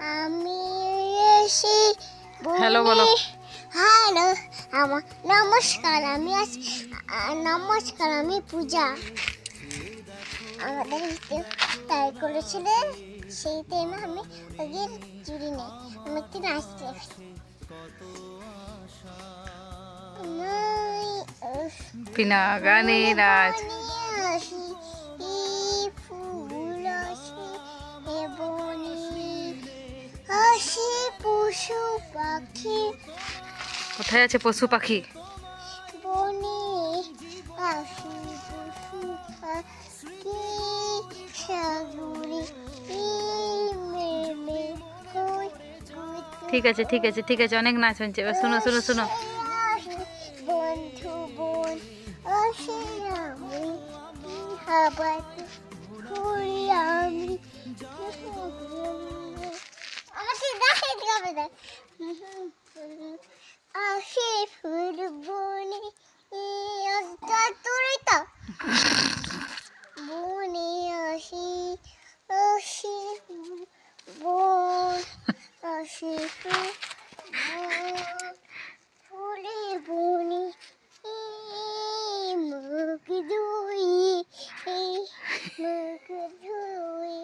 আমি এসে হ্যালো বলো। হ্যালো আমার নমস্কার আমি পূজা। আমাদের তাই করেছিলেন সেই টাইমে আমি ওদের চুরি নেই আমি একটু নাচতে বিনা গানে নাচ। পশু পাখি কোথায় আছে পশু পাখি? বনে হাসি পশু পাখি সাগরে মেলে ঠিক আছে ঠিক আছে ঠিক আছে, অনেক নাচ হচ্ছে। এবার শোনো শোনো শোনো। বন্ধু বোন আসে আমি হাবাতে ঘুরি আমি আমাকে দেখাইতে হবে না আসে ফুল বনে তোরই তো বনে আসি আসি বন আসি ফুলে বনে মুখ ধুই মুখ ধুই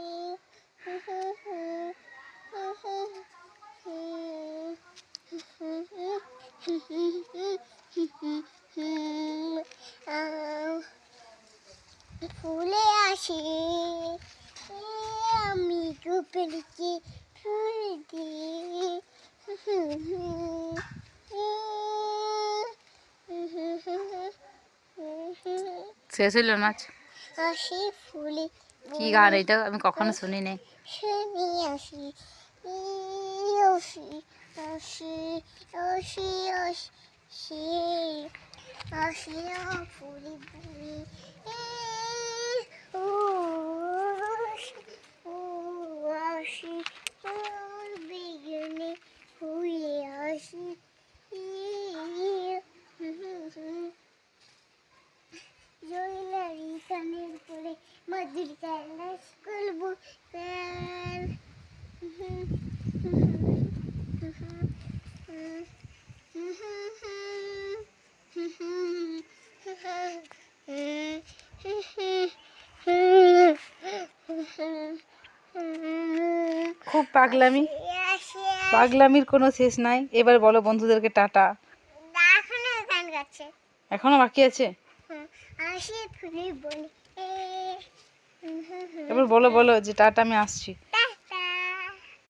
ফুলে আসি আমি গোপলকে ফুল দিই শেষ হইল নাচ? আসি ফুলে কি গান এটা? আমি কখনো শুনি নাই। শুনি আসি আসি আসি আসি আসি আসি ফুলে ফুলে ও আসি বেগুনে ফুলে আসি জয়লারি কানের পরে মধুর ক্যালাস করবো খুব পাগলামি, পাগলামির কোনো শেষ নাই। এবার বলো বন্ধুদেরকে টাটা। এখনো গান গাচ্ছে, এখনো বাকি আছে। আসি ফুলে বনে এবার বলো বলো যে টাটা, আমি আসছি।